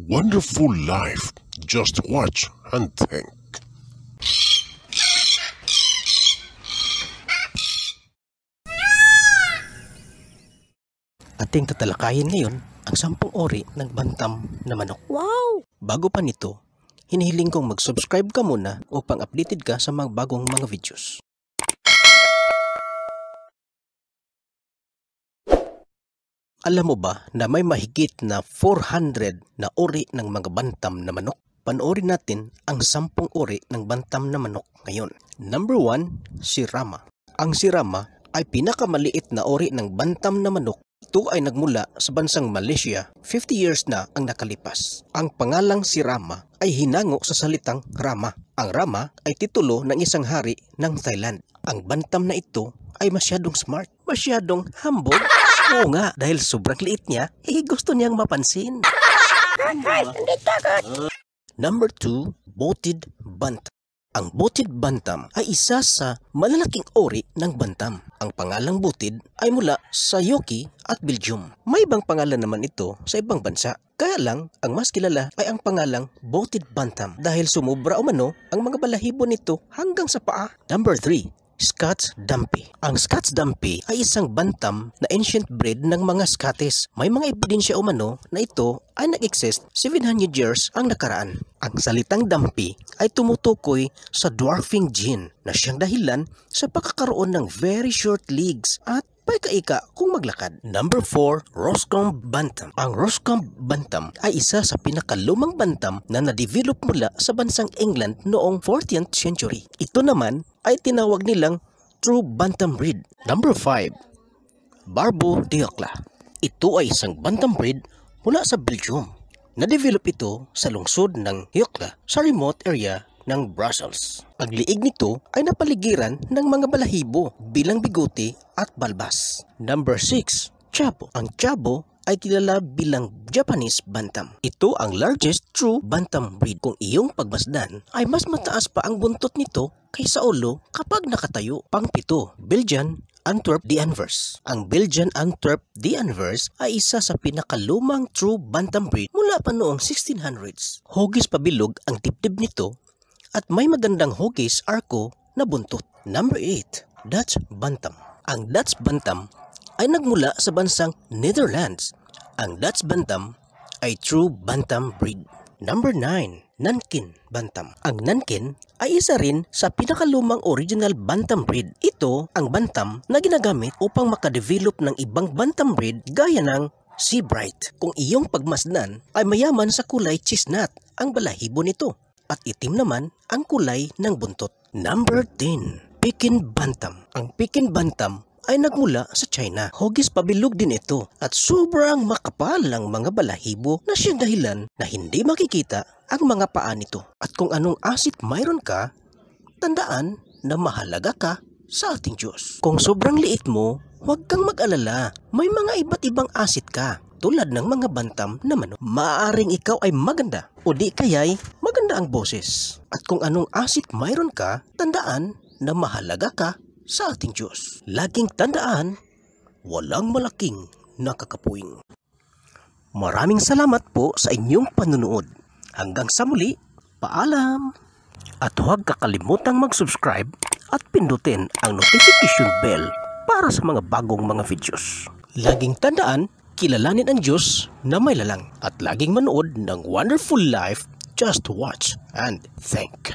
Wonderful life. Just watch and think. Ating tatalakayin ngayon ang 10 uri ng bantam na manok. Wow! Bago pa nito, hinihiling kong mag-subscribe ka muna upang updated ka sa mga bagong mga videos. Alam mo ba na may mahigit na 400 na uri ng mga bantam na manok? Panoorin natin ang 10 uri ng bantam na manok ngayon. Number 1, si Rama. Ang si Rama ay pinakamaliit na uri ng bantam na manok. Ito ay nagmula sa bansang Malaysia, 50 years na ang nakalipas. Ang pangalang si Rama ay hinango sa salitang Rama. Ang Rama ay titulo ng isang hari ng Thailand. Ang bantam na ito ay masyadong smart, masyadong humble. Oo nga, dahil sobrang liit niya, gusto niyang mapansin. Number 2, Booted Bantam. Ang Booted Bantam ay isa sa malalaking uri ng bantam. Ang pangalang Booted ay mula sa UK at Belgium. May ibang pangalan naman ito sa ibang bansa. Kaya lang, ang mas kilala ay ang pangalang Booted Bantam dahil sumubra umano ang mga balahibo nito hanggang sa paa. Number 3, Scots Dumpy. Ang Scots Dumpy ay isang bantam na ancient breed ng mga Scottish. May mga ebidensya umano na ito ay nag-exist 700 years ang nakaraan. Ang salitang Dumpy ay tumutukoy sa dwarfing gene na siyang dahilan sa pagkakaroon ng very short legs at paika-ika kung maglakad. Number 4, Roscommon Bantam. Ang Roscommon Bantam ay isa sa pinakalumang bantam na na-develop mula sa bansang England noong 14th century. Ito naman ay tinawag nilang True Bantam Breed. Number 5, Barbu Diokla. Ito ay isang bantam breed mula sa Belgium. Na-develop ito sa lungsod ng Diokla sa remote area ng Brussels. Ang liig nito ay napaligiran ng mga balahibo bilang bigote at balbas. Number 6, Chabo. Ang Chabo ay kilala bilang Japanese Bantam. Ito ang largest true Bantam breed. Kung iyong pagmasdan ay mas mataas pa ang buntot nito kaysa ulo kapag nakatayo. Pang-7, Belgian Antwerp d'Anvers. Ang Belgian Antwerp d'Anvers ay isa sa pinakalumang true Bantam breed mula pa noong 1600s. Hugis pabilog ang dibdib nito at may magandang hugis arko na buntot. Number 8, Dutch Bantam. Ang Dutch Bantam ay nagmula sa bansang Netherlands. Ang Dutch Bantam ay true Bantam breed. Number 9, Nankin Bantam. Ang Nankin ay isa rin sa pinakalumang original Bantam breed. Ito ang bantam na ginagamit upang makadevelop ng ibang Bantam breed gaya ng Sea Bright. Kung iyong pagmasdan ay mayaman sa kulay chestnut ang balahibo nito at itim naman ang kulay ng buntot. Number 10, Pekin Bantam. Ang Pekin Bantam ay nagmula sa China. Hugis pabilog din ito at sobrang makapal ang mga balahibo na siyang dahilan na hindi makikita ang mga paa nito. At kung anong asit mayroon ka, tandaan na mahalaga ka sa ating Diyos. Kung sobrang liit mo, huwag kang mag-alala. May mga iba't ibang asit ka tulad ng mga bantam na manok. Maaaring ikaw ay maganda o di kaya'y maganda ang boses. At kung anong asit mayroon ka, tandaan na mahalaga ka sa ating Diyos. Laging tandaan, walang malaking nakakapuwing. Maraming salamat po sa inyong panunood. Hanggang sa muli, paalam! At huwag kakalimutang mag-subscribe at pindutin ang notification bell para sa mga bagong mga videos. Laging tandaan, kilalanin ang Diyos na may lalang at laging manood ng Wonderful Life. Just watch and think.